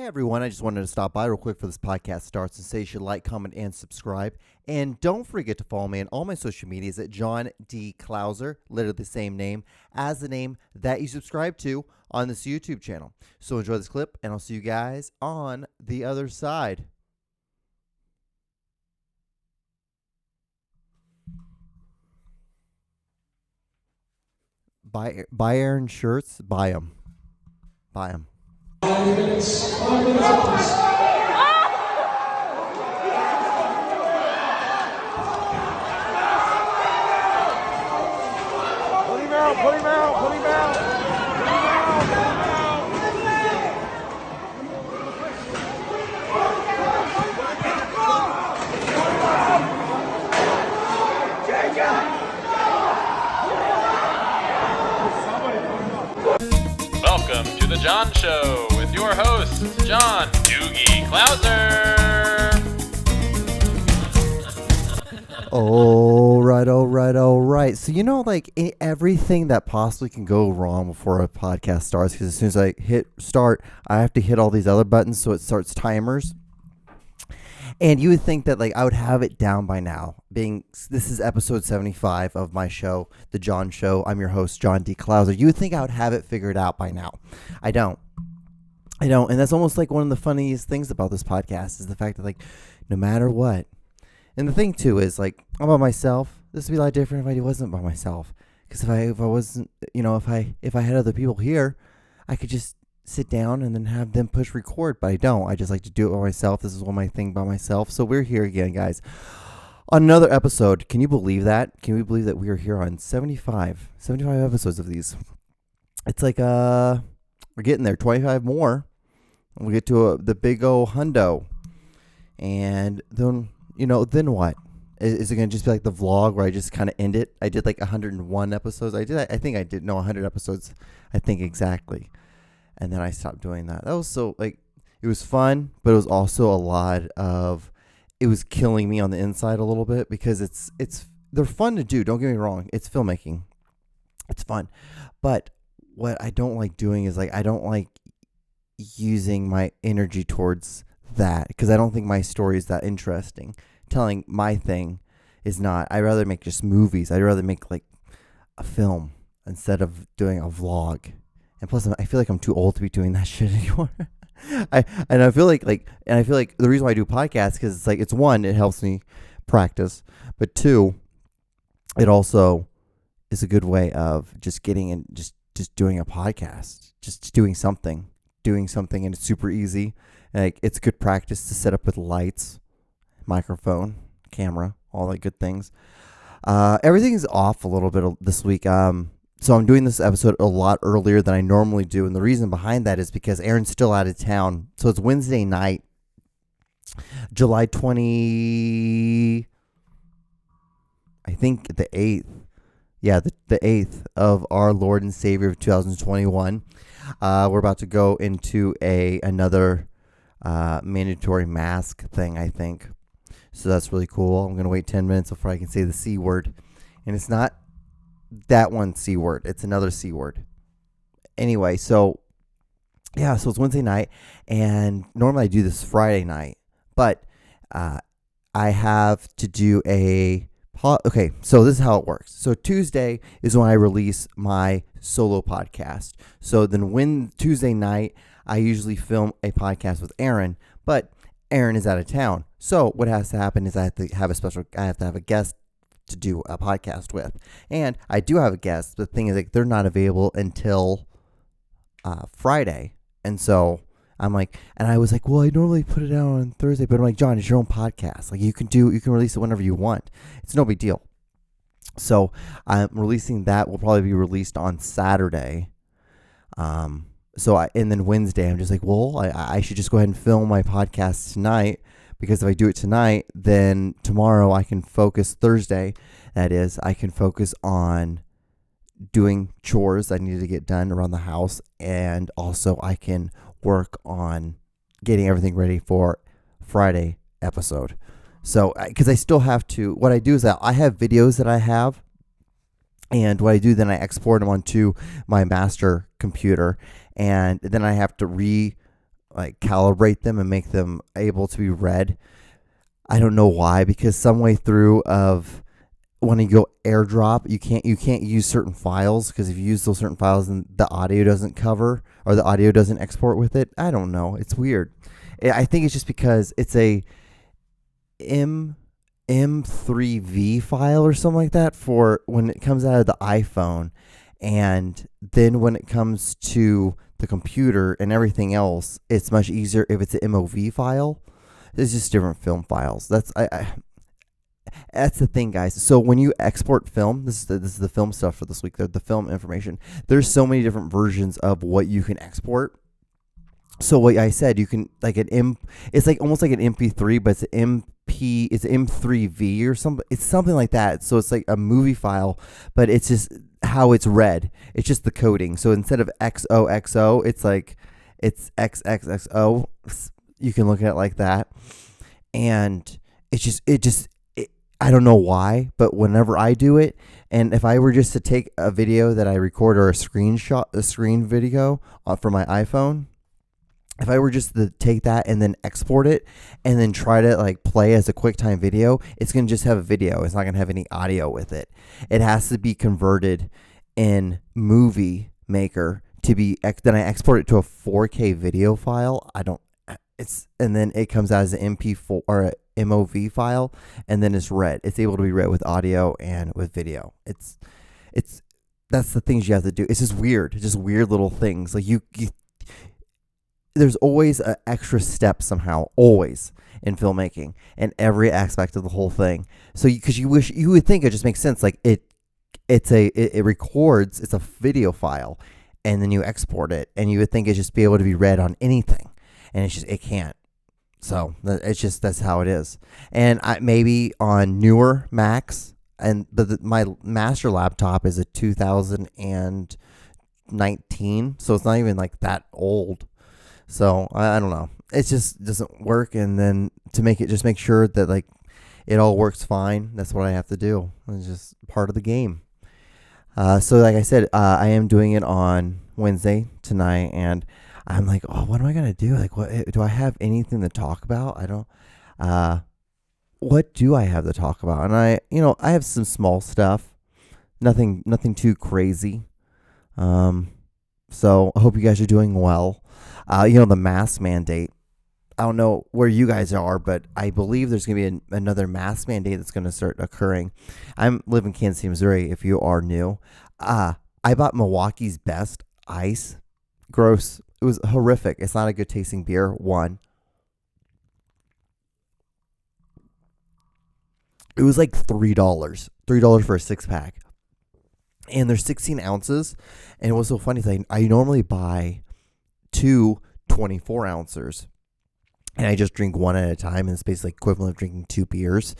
everyone, I just wanted to stop by real quick for this podcast starts and say you should like, comment, and subscribe. And don't forget to follow me on all my social medias at John D. Klauser, literally the same name as the name that you subscribe to on this YouTube channel. So enjoy this clip, and I'll see you guys on the other side. Buy Aaron shirts, buy them. Buy them. 5 minutes. 5 minutes apiece. Put him out, put him out, put him out. Welcome to The John Show with your host, John Doogie Klauser. All right. So, everything that possibly can go wrong before a podcast starts, because as soon as I hit start, I have to hit all these other buttons so it starts timers. And you would think that I would have it down by now. This is episode 75 of my show, The John Show. I'm your host, John D. Klauser. You would think I would have it figured out by now. I don't. And that's almost like one of the funniest things about this podcast is the fact that no matter what. And the thing too is I'm by myself. This would be a lot different if I wasn't by myself. Because if I wasn't, if I had other people here, I could just sit down and then have them push record, but I don't. I just like to do it by myself. This is one of my thing by myself. So we're here again, guys, on another episode. Can you believe that? Can we believe that we are here on 75 episodes of these? It's we're getting there. 25 more. We'll get to the big old hundo. And then, then what? Is it going to just be like the vlog where I just kind of end it? I did 101 episodes. I think I did 100 episodes. I think exactly. And then I stopped doing that. That was so it was fun, but it was also a lot of, it was killing me on the inside a little bit because they're fun to do. Don't get me wrong. It's filmmaking. It's fun. But what I don't like doing is I don't like using my energy towards that because I don't think my story is that interesting. Telling my thing is not. I'd rather make just movies. I'd rather make a film instead of doing a vlog. And plus, I feel like I'm too old to be doing that shit anymore. I feel like the reason why I do podcasts because it's one, it helps me practice, but two, it also is a good way of just getting in, just doing a podcast, just doing something, and it's super easy. It's good practice to set up with lights, microphone, camera, all that good things. Everything is off a little bit this week. So I'm doing this episode a lot earlier than I normally do, and the reason behind that is because Aaron's still out of town. So it's Wednesday night, July 20, I think the 8th. Yeah, the 8th of our Lord and Savior of 2021. We're about to go into another mandatory mask thing, I think. So that's really cool. I'm going to wait 10 minutes before I can say the C word. And it's not that one C word. It's another C word. Anyway, so it's Wednesday night, and normally I do this Friday night, but I have to do okay, so this is how it works. So Tuesday is when I release my solo podcast. So then Tuesday night, I usually film a podcast with Aaron, but Aaron is out of town. So what has to happen is I have to have a guest to do a podcast with, and I do have a guest. The thing is they're not available until Friday, and so I'm and I was well, I normally put it out on Thursday, but I'm John, it's your own podcast. You can release it whenever you want. It's no big deal. So I'm releasing that. Will probably be released on Saturday. And then Wednesday I'm just I should just go ahead and film my podcast tonight. Because if I do it tonight, then tomorrow I can focus, Thursday, that is, I can focus on doing chores I need to get done around the house. And also I can work on getting everything ready for Friday episode. So, because I still have to, what I do is that I have videos that I have. And what I do, then I export them onto my master computer. And then I have to like calibrate them and make them able to be read. I don't know why, because some way through of when you go AirDrop, you can't use certain files, because if you use those certain files, then the audio doesn't cover, or the audio doesn't export with it. I don't know. It's weird. I think it's just because it's a M3V file or something like that for when it comes out of the iPhone, and then when it comes to the computer and everything else, it's much easier if it's an MOV file. It's just different film files. That's the thing, guys. So when you export film, this is the film stuff for this week. The film information. There's so many different versions of what you can export. So what I said, you can it's like almost like an MP3, but it's M3V or something. It's something like that. So it's like a movie file, but it's just how it's read. It's just the coding. So instead of XOXO, it's like it's XXXO. You can look at it like that, and I don't know why, but whenever I do it, and if I were just to take a video that I record or a screen video from my iPhone, if I were just to take that and then export it and then try to like play as a QuickTime video, it's going to just have a video. It's not going to have any audio with it. It has to be converted in Movie Maker to be, then I export it to a 4K video file. And then it comes out as an MP4 or a MOV file, and then it's read. It's able to be read with audio and with video. That's the things you have to do. It's just weird. It's just weird little things. Like there's always an extra step somehow, always in filmmaking and every aspect of the whole thing. So because you would think it just makes sense. Like it records, it's a video file, and then you export it, and you would think it just be able to be read on anything. And it can't. So that's how it is. And maybe on newer Macs, but my master laptop is a 2019, so it's not even like that old. So I don't know. It just doesn't work. And then to make sure that like it all works fine, that's what I have to do. It's just part of the game. So like I said, I am doing it on Wednesday tonight, and I'm like, oh, what am I gonna do? Like, what do I have anything to talk about? I don't. What do I have to talk about? And I have some small stuff, nothing too crazy. So I hope you guys are doing well. The mask mandate. I don't know where you guys are, but I believe there's gonna be another mask mandate that's gonna start occurring. I live in Kansas City, Missouri. If you are new, I bought Milwaukee's Best Ice. Gross. It was horrific. It's not a good tasting beer. One. It was like $3. $3 for a 6-pack. And there's 16 ounces. And what's so funny is I normally buy 2 24-ounces. And I just drink one at a time. And it's basically equivalent of drinking 2 beers.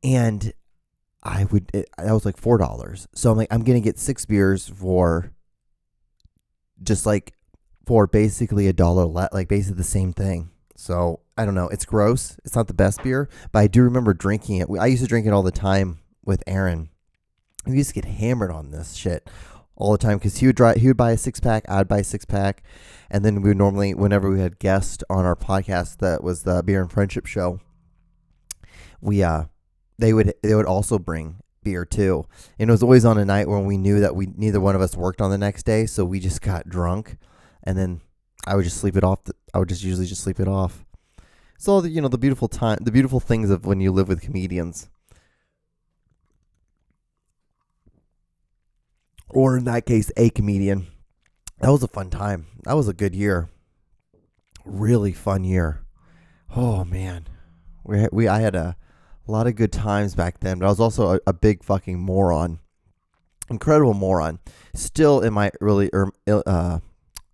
And that was like $4. So I'm like, I'm going to get 6 beers for basically $1 like basically the same thing. So I don't know. It's gross. It's not the best beer, but I do remember drinking it. I used to drink it all the time with Aaron. We used to get hammered on this shit all the time because he would buy a 6-pack, I'd buy a 6-pack, and then we would normally, whenever we had guests on our podcast that was the Beer and Friendship Show, they would also bring beer too, and it was always on a night when we knew that neither one of us worked on the next day, so we just got drunk. And then I would just sleep it off. I would just usually just sleep it off. So the beautiful things of when you live with comedians, or in that case, a comedian. That was a fun time. That was a good year. Really fun year. Oh man, I had a lot of good times back then. But I was also a big fucking moron, incredible moron. Still in my really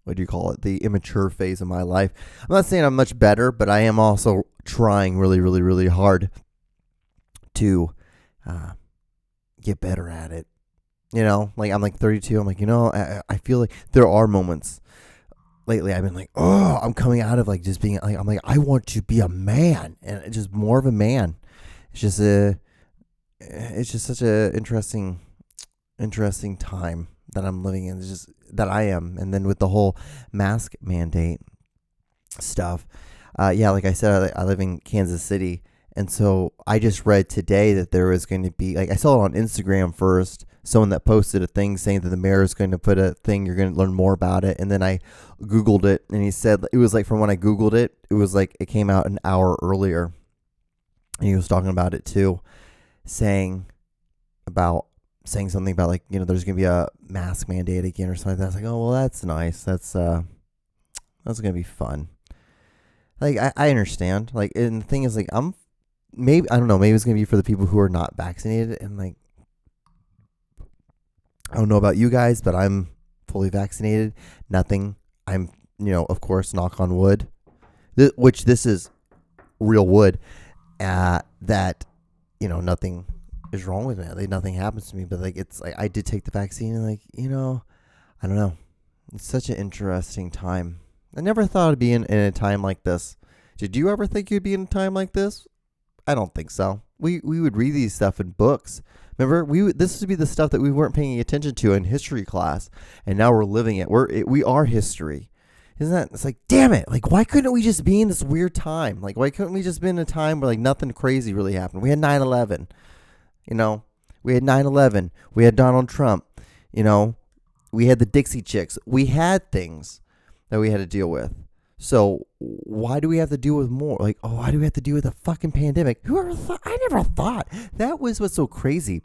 what do you call it? The immature phase of my life. I'm not saying I'm much better, but I am also trying really, really, really hard to get better at it. Like I'm like 32. I'm like, I feel like there are moments lately I've been like, oh, I'm coming out of like just being like, I'm like, I want to be a man, and just more of a man. It's just such a interesting time that I'm living in. It's just that I am. And then with the whole mask mandate, stuff. Yeah, like I said, I live in Kansas City. And so I just read today that there was going to be, like, I saw it on Instagram first. Someone that posted a thing saying that the mayor is going to put a thing, you're going to learn more about it. And then I Googled it, and he said, it was like from when I Googled it, it was like it came out an hour earlier. And he was talking about it too, saying something about, like, there's going to be a mask mandate again or something like that. I was like, oh, well, that's nice. That's going to be fun. Like, I understand. Like, and the thing is, like, I don't know, maybe it's going to be for the people who are not vaccinated. And, like, I don't know about you guys, but I'm fully vaccinated. Nothing. I'm, of course, knock on wood, which this is real wood, that, nothing is wrong with me. Like, nothing happens to me. But, like, it's like I did take the vaccine, and, like, I don't know. It's such an interesting time. I never thought I'd be in a time like this. Did you ever think you'd be in a time like this? I don't think so. We would read these stuff in books. Remember, this would be the stuff that we weren't paying attention to in history class, and now we're living it. We are history. Isn't that? It's like, damn it. Like, why couldn't we just be in this weird time? Like, why couldn't we just be in a time where, like, nothing crazy really happened? We had 9/11. We had 9/11. We had Donald Trump. We had the Dixie Chicks. We had things that we had to deal with. So why do we have to deal with more? Like, why do we have to deal with a fucking pandemic? Whoever thought? I never thought. That was what's so crazy.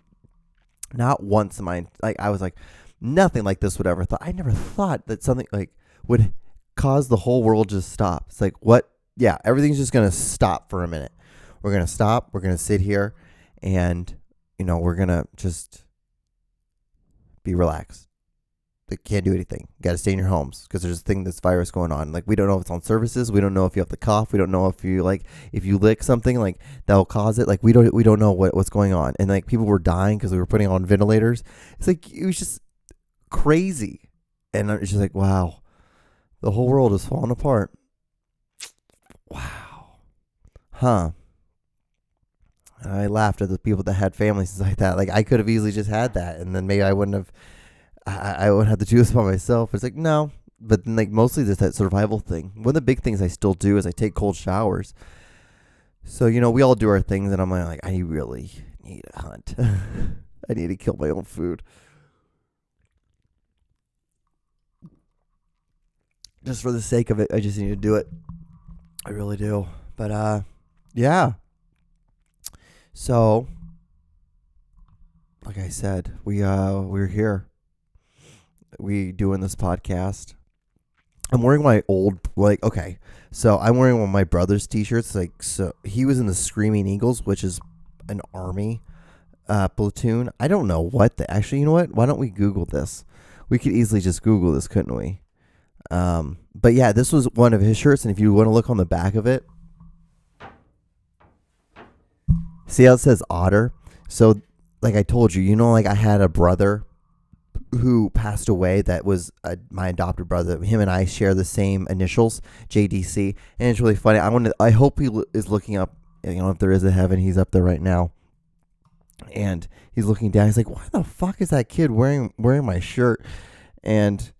Not once in my, like, I was like, nothing like this would ever thought. I never thought that something like would cause the whole world to stop. It's like, what? Yeah, everything's just going to stop for a minute. We're going to stop. We're going to sit here and, we're going to just be relaxed. They can't do anything. You got to stay in your homes because there's a thing, this virus going on. Like, we don't know if it's on surfaces. We don't know if you have the cough. We don't know if you lick something, like, that'll cause it. Like, we don't know what's going on. And, like, people were dying because we were putting on ventilators. It's like, it was just crazy. And it's just like, wow, the whole world is falling apart. Wow. Huh. I laughed at the people that had families like that. Like, I could have easily just had that, and then maybe I wouldn't have to do this by myself. It's like, no. But then, like, mostly just that survival thing. One of the big things I still do is I take cold showers. So, we all do our things, and I'm like, I really need to hunt. I need to kill my own food. Just for the sake of it, I just need to do it. I really do. But, yeah. So, like I said, we're here. We doing this podcast. I'm wearing my old, like, okay. So I'm wearing one of my brother's t-shirts. Like, so he was in the Screaming Eagles, which is an army platoon. I don't know what actually, you know what? Why don't we Google this? We could easily just Google this, couldn't we? But yeah, this was one of his shirts. And if you want to look on the back of it, see how it says Otter? So, like I told you, like, I had a brother who passed away that was my adopted brother. Him and I share the same initials, JDC. And it's really funny. I hope he is looking up, if there is a heaven. He's up there right now. And he's looking down. He's like, why the fuck is that kid wearing my shirt? And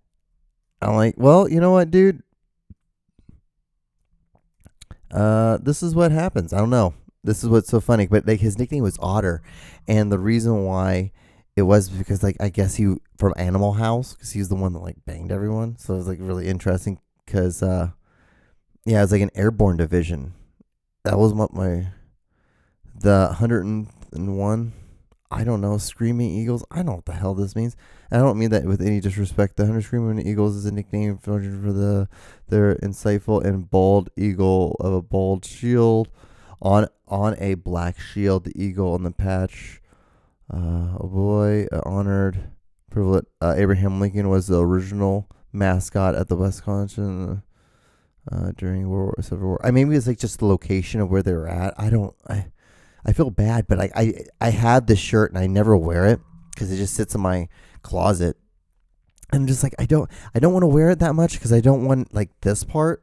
I'm like, well, you know what, dude? This is what happens. I don't know. This is what's so funny. But, like, his nickname was Otter. And the reason why it was because, like, I guess he from Animal House, because he was the one that, like, banged everyone. So it was, like, really interesting because, yeah, it was like an airborne division. That was what the 101, I don't know, Screaming Eagles. I don't know what the hell this means. I don't mean that with any disrespect. The 100 Screaming Eagles is a nickname for their insightful and bald eagle of a bald shield on a black shield. The eagle on the patch. Honored privilege. Abraham Lincoln was the original mascot at the Wisconsin during Civil War. Maybe it's like just the location of where they were at. I feel bad, but I have this shirt and I never wear it because it just sits in my closet. And I'm just like, I don't want to wear it that much because I don't want, like, this part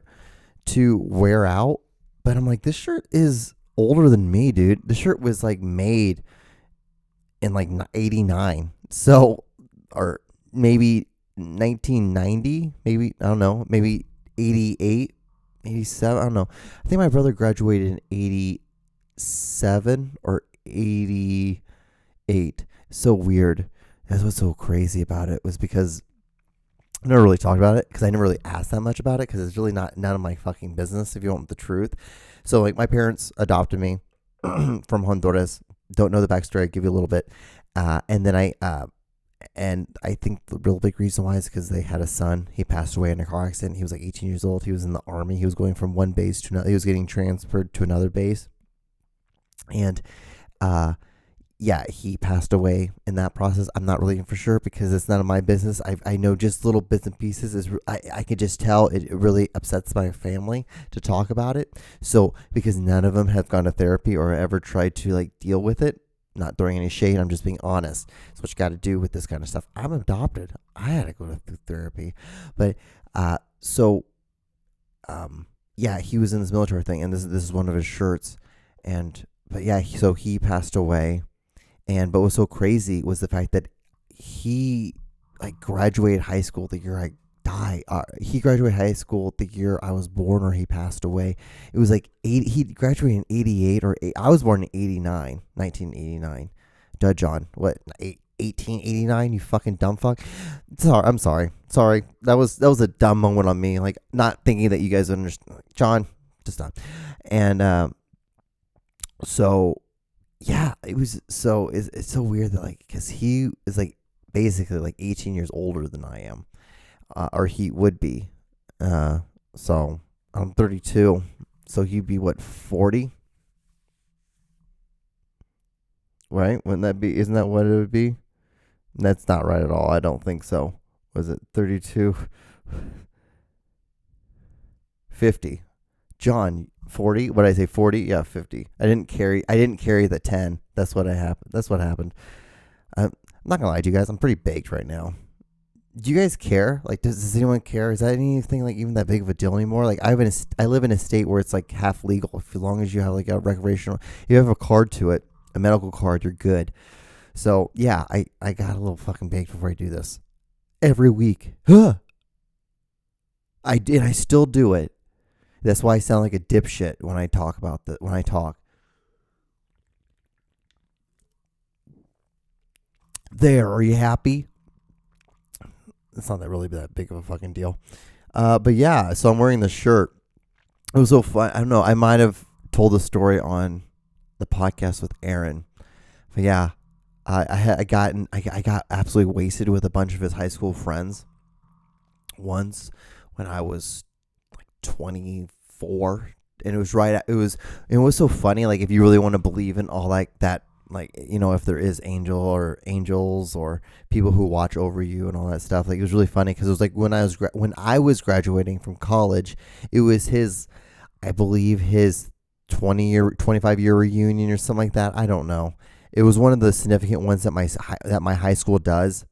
to wear out. But I'm like, this shirt is older than me, dude. The shirt was, like, made in, like, 89. So, or maybe 1990, maybe, I don't know, maybe 88, 87. I don't know. I think my brother graduated in 87 or 88. So weird. That's what's so crazy about it was because I never really talked about it because I never really asked that much about it because it's really none of my fucking business if you want the truth. So like my parents adopted me from Honduras. Don't know the backstory. I'll give you a little bit. And then I think the real big reason why is because they had a son. He passed away in a car accident. He was like 18 years old. He was in the army. He was going from one base to another. He was getting transferred to another base. And, yeah, he passed away in that process. I'm not really for sure because it's none of my business. I know just little bits and pieces. I could just tell it really upsets my family to talk about it. So because none of them have gone to therapy or ever tried to like deal with it, not throwing any shade, I'm just being honest. It's what you got to do with this kind of stuff. I'm adopted. I had to go to therapy, but yeah, he was in this military thing, and this is one of his shirts, but yeah, so he passed away. And but what was so crazy was the fact that he like graduated high school the year I died. He graduated high school the year I was born, or he passed away. It was like he graduated in 88 or 8. I was born in 1989. John, what 1889? You fucking dumb fuck. I'm sorry. That was a dumb moment on me. Like not thinking that you guys understand. John, just stop. And so. Yeah, it was so it's so weird that like because he is like basically like 18 years older than I am, or he would be. So I'm 32, so he'd be what 40, right? Wouldn't that be? Isn't that what it would be? That's not right at all. I don't think so. Was it 32? 50. John. 40. What did I say? 40. Yeah, 50. I didn't carry the 10. That's what happened. I'm not gonna lie to you guys. I'm pretty baked right now. Do you guys care? Like, does anyone care? Is that anything like even that big of a deal anymore? Like, I live in a state where it's like half legal. As long as you have like a recreational, you have a card to it, a medical card, you're good. So yeah, I got a little fucking baked before I do this. Every week, I still do it. That's why I sound like a dipshit when I talk about when I talk. There, are you happy? It's not really that big of a fucking deal. But yeah, so I'm wearing this shirt. It was so fun. I don't know. I might have told the story on the podcast with Aaron. But yeah, I got absolutely wasted with a bunch of his high school friends once when I was 24, and it was so funny. Like if you really want to believe in all like that, like if there is angels or people who watch over you and all that stuff, like it was really funny because it was like when I was graduating from college, it was I believe his 25-year reunion or something like that. I don't know. It was one of the significant ones that my high school does.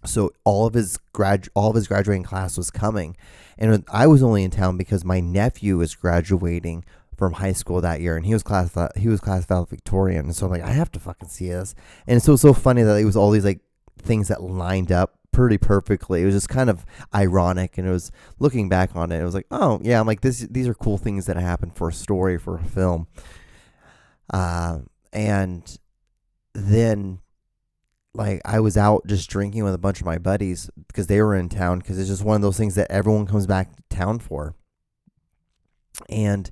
So all of his graduating class was coming, and I was only in town because my nephew was graduating from high school that year, and he was classified Victorian. And so I'm like, I have to fucking see this. And so it was so funny that it was all these like things that lined up pretty perfectly. It was just kind of ironic, and it was looking back on it, it was like, oh yeah, I'm like these are cool things that happen for a story, for a film. And then. Like I was out just drinking with a bunch of my buddies because they were in town, because it's just one of those things that everyone comes back to town for. And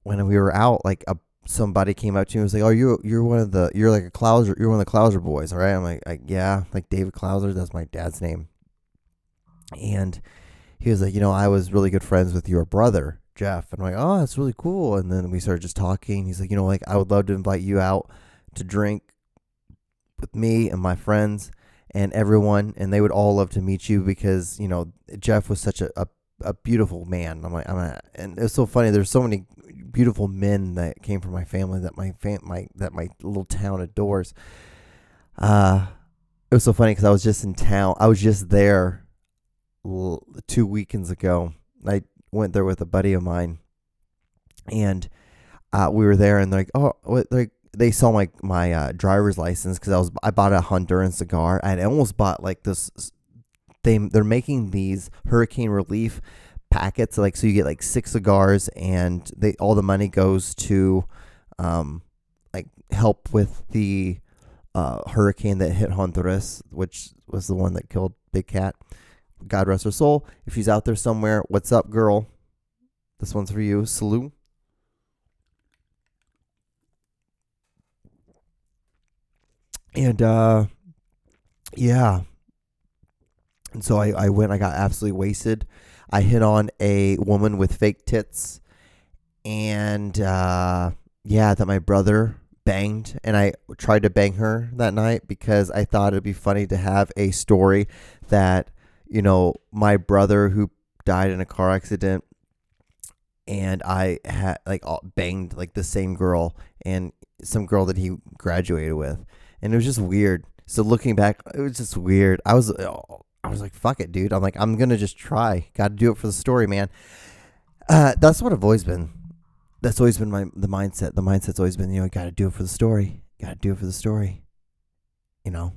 when we were out, like somebody came up to me and was like, "Oh, you're one of the Clouser boys, all right?" I'm like, "Yeah, like David Clouser, that's my dad's name." And he was like, "I was really good friends with your brother, Jeff." And I'm like, "Oh, that's really cool." And then we started just talking. He's like, like I would love to invite you out to drink with me and my friends and everyone, and they would all love to meet you because Jeff was such a beautiful man. I'm like, and it's so funny. There's so many beautiful men that came from my family that my little town adores. It was so funny because I was just in town. I was just there 2 weekends ago. I went there with a buddy of mine, and we were there, and they're like, "Oh, what?" They saw my driver's license because I bought a Honduran cigar. I almost bought like this. They're making these hurricane relief packets. Like, so you get like 6 cigars, and all the money goes to like help with the hurricane that hit Honduras, which was the one that killed Big Cat. God rest her soul. If she's out there somewhere, what's up, girl? This one's for you. Salute. And yeah. And so I went, I got absolutely wasted. I hit on a woman with fake tits, and yeah, that my brother banged, and I tried to bang her that night because I thought it'd be funny to have a story that, you know, my brother who died in a car accident, and I had like banged like the same girl and some girl that he graduated with, and it was just weird. So looking back, it was just weird. I was like, fuck it, dude. I'm like, I'm gonna just try. Got to do it for the story, man. That's what I've always been. That's always been the mindset. The mindset's always been, you know, got to do it for the story. Got to do it for the story. You know,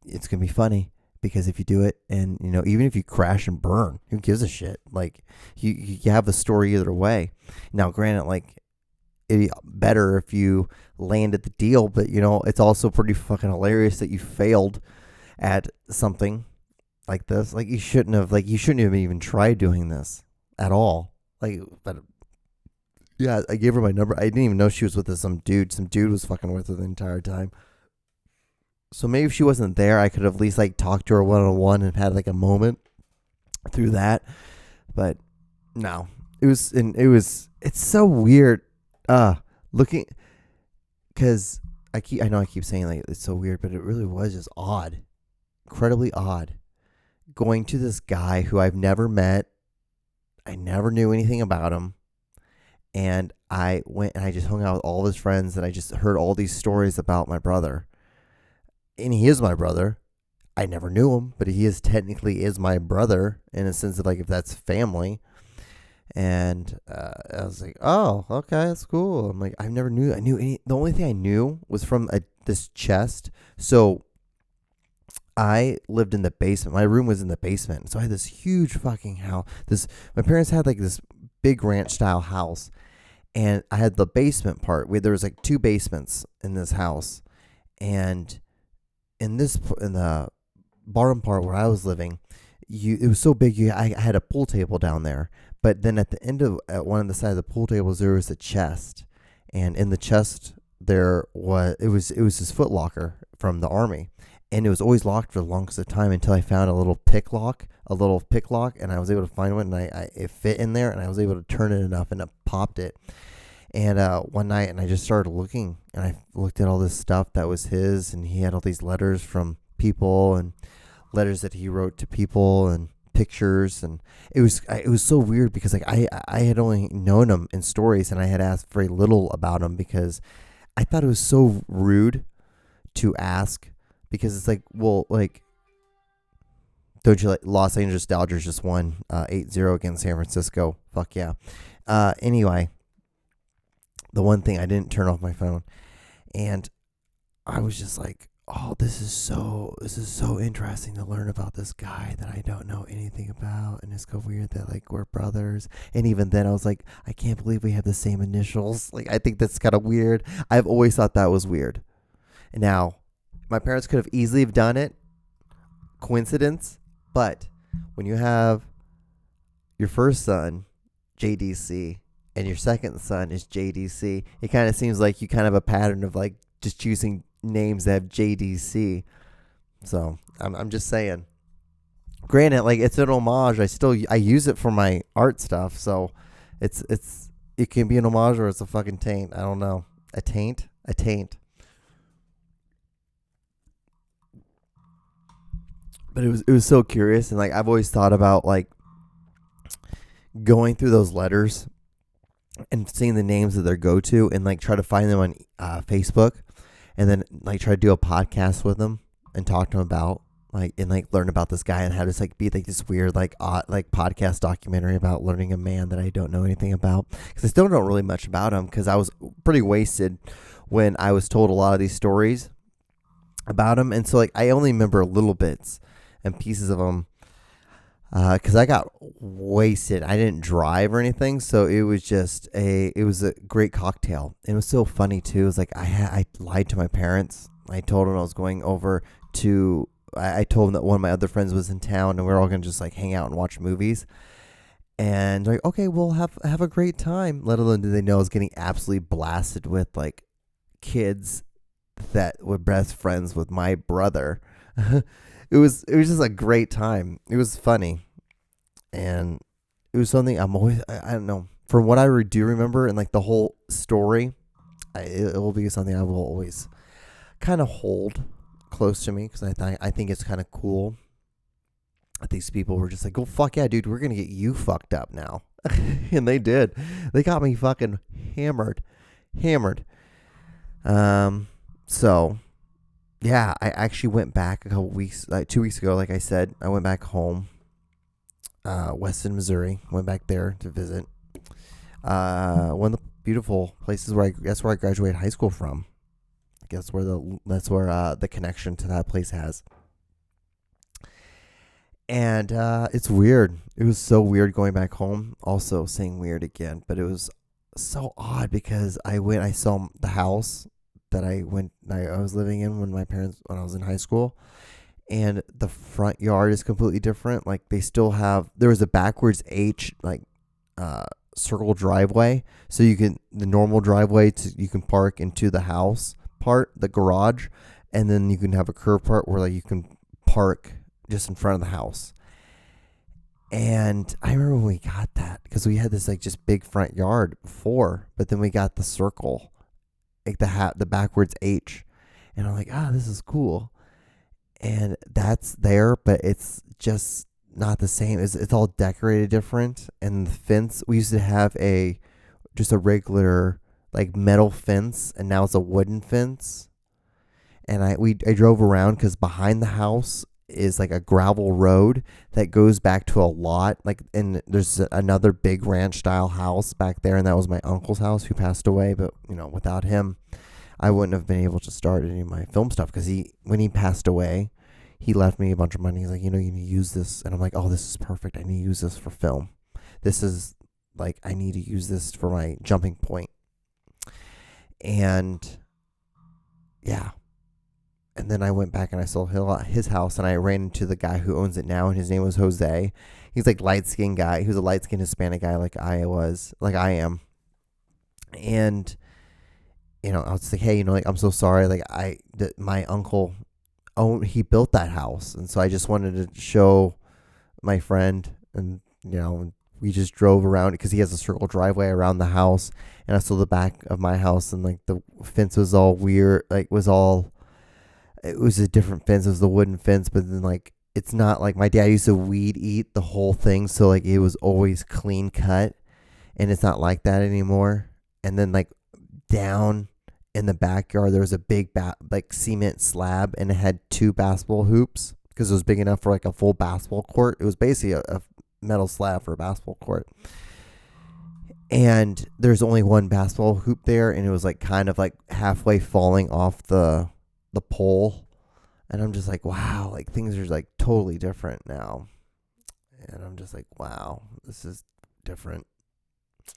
it's gonna be funny because if you do it, and you know, even if you crash and burn, who gives a shit? Like, you have a story either way. Now, granted, like, it'd be better if you landed the deal, but you know, it's also pretty fucking hilarious that you failed at something like this. Like, you shouldn't have even tried doing this at all. Like, but yeah, I gave her my number. I didn't even know she was with some dude. Some dude was fucking with her the entire time. So maybe if she wasn't there, I could have at least like talked to her one-on-one and had like a moment through that. But no, it's so weird. Looking, because I know I keep saying like it's so weird, but it really was just odd, incredibly odd. Going to this guy who I've never met, I never knew anything about him, and I went and I just hung out with all of his friends, and I just heard all these stories about my brother. And he is my brother. I never knew him, but he technically is my brother in a sense of like if that's family. And I was like, oh, okay, that's cool. I'm like, the only thing I knew was from this chest. So I lived in the basement. My room was in the basement. So I had this huge fucking house. My parents had like this big ranch style house, and I had the basement part where there was like 2 basements in this house. And in the bottom part where I was living, it was so big. I had a pool table down there, but then at one of the sides of the pool tables there was a chest, and in the chest it was this foot locker from the army, and it was always locked for the longest of time until I found a little pick lock, and I was able to find one, and it fit in there, and I was able to turn it enough, and it popped it. And one night, and I just started looking, and I looked at all this stuff that was his, and he had all these letters from people, and letters that he wrote to people, and pictures, and it was so weird because like I had only known him in stories, and I had asked very little about him because I thought it was so rude to ask, because it's like, well, like, don't you like Los Angeles Dodgers just won 8-0 against San Francisco? Fuck yeah. Anyway. The one thing, I didn't turn off my phone, and I was just like, oh, this is so interesting to learn about this guy that I don't know anything about, and it's so weird that like we're brothers. And even then I was like, I can't believe we have the same initials. Like, I think that's kind of weird. I've always thought that was weird. And now my parents could have easily have done it, coincidence, but when you have your first son, JDC, and your second son is JDC, it kind of seems like you kind of have a pattern of like just choosing names that have JDC. So I'm just saying. Granted, like, it's an homage. I use it for my art stuff. So it can be an homage or it's a fucking taint. I don't know. A taint. But it was so curious, and like I've always thought about like going through those letters and seeing the names of their go-to, and like try to find them on Facebook, and then like try to do a podcast with them and talk to them about like, and like learn about this guy, and how to like be like this weird like podcast documentary about learning a man that I don't know anything about, because I still don't really much about him, because I was pretty wasted when I was told a lot of these stories about him, and so like I only remember little bits and pieces of them. because I got wasted. I didn't drive or anything, so it was just it was a great cocktail. It was so funny too. It was like I lied to my parents. I told them I was going over to. I told them that one of my other friends was in town, and we are all gonna just like hang out and watch movies. And like, okay, we'll have a great time. Let alone did they know I was getting absolutely blasted with like kids that were best friends with my brother. It was just a great time. It was funny, and it was something I'm always I don't know, from what I do remember and like the whole story. It will be something I will always kind of hold close to me because I think it's kind of cool. These people were just like, "Oh fuck yeah, dude, we're gonna get you fucked up now," and they did. They got me fucking hammered. So yeah, I actually went back a couple weeks, like 2 weeks ago. Like I said, I went back home, Weston, Missouri. Went back there to visit. One of the beautiful places that's where I graduated high school from. I guess that's where the connection to that place has. And it's weird. It was so weird going back home. Also saying weird again, but it was so odd because I saw the house that I was living in when I was in high school, and the front yard is completely different. Like there was a backwards H circle driveway, so the normal driveway you can park into the house part, the garage, and then you can have a curb part where like you can park just in front of the house. And I remember when we got that, because we had this like just big front yard before, but then we got the circle, like the backwards H, and I'm like, this is cool. And that's there, but it's just not the same. It's all decorated different, and the fence, we used to have just a regular like metal fence, and now it's a wooden fence. And I drove around because behind the house is like a gravel road that goes back to a lot, like, and there's another big ranch style house back there, and that was my uncle's house who passed away. But without him, I wouldn't have been able to start any of my film stuff, because when he passed away, he left me a bunch of money. He's like, you need to use this, and I'm like, oh, this is perfect. I need to use this for film. This is like, I need to use this for my jumping point. And yeah. And then I went back and I saw his house, and I ran into the guy who owns it now, and his name was Jose. He's like light-skinned guy. He was a light-skinned Hispanic guy like I am. And, I was like, hey, I'm so sorry. Like my uncle he built that house. And so I just wanted to show my friend, and, we just drove around because he has a circle driveway around the house. And I saw the back of my house, and like the fence was all weird. Like it was a different fence. It was the wooden fence, but then like it's not like my dad used to weed eat the whole thing, so like it was always clean cut, and it's not like that anymore. And then like down in the backyard there was a big like cement slab, and it had 2 basketball hoops because it was big enough for like a full basketball court. It was basically a metal slab for a basketball court. And there's only one basketball hoop there, and it was like kind of like halfway falling off the pole. And I'm just like, wow, like things are like totally different now. And I'm just like, wow, this is different.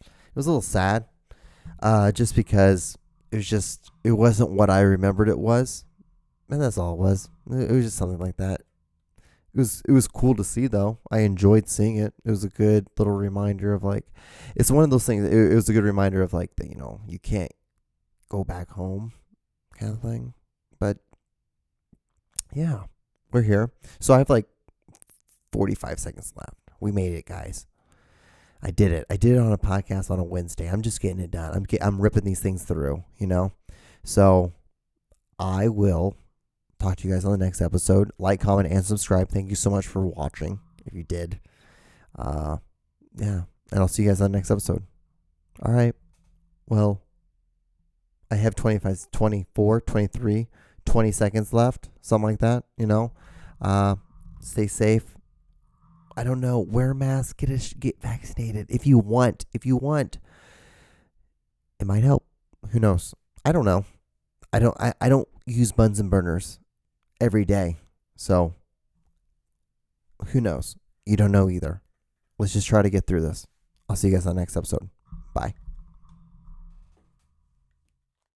It was a little sad, just because it wasn't what I remembered it was, and that's all it was. It was just something like that. It was cool to see, though. I enjoyed seeing it. It was a good little reminder of like, it's one of those things. It was a good reminder of like that, you can't go back home, kind of thing. But yeah, we're here. So I have like 45 seconds left. We made it, guys. I did it. I did it on a podcast on a Wednesday. I'm just getting it done. I'm ripping these things through, So I will talk to you guys on the next episode. Like, comment, and subscribe. Thank you so much for watching, if you did. Yeah. And I'll see you guys on the next episode. All right. Well, I have 25, 24, 23, 20 seconds left. Something like that, Stay safe. I don't know. Wear a mask. Get vaccinated. If you want. It might help. Who knows? I don't know. I don't use Bunsen burners every day. So, who knows? You don't know either. Let's just try to get through this. I'll see you guys on the next episode. Bye.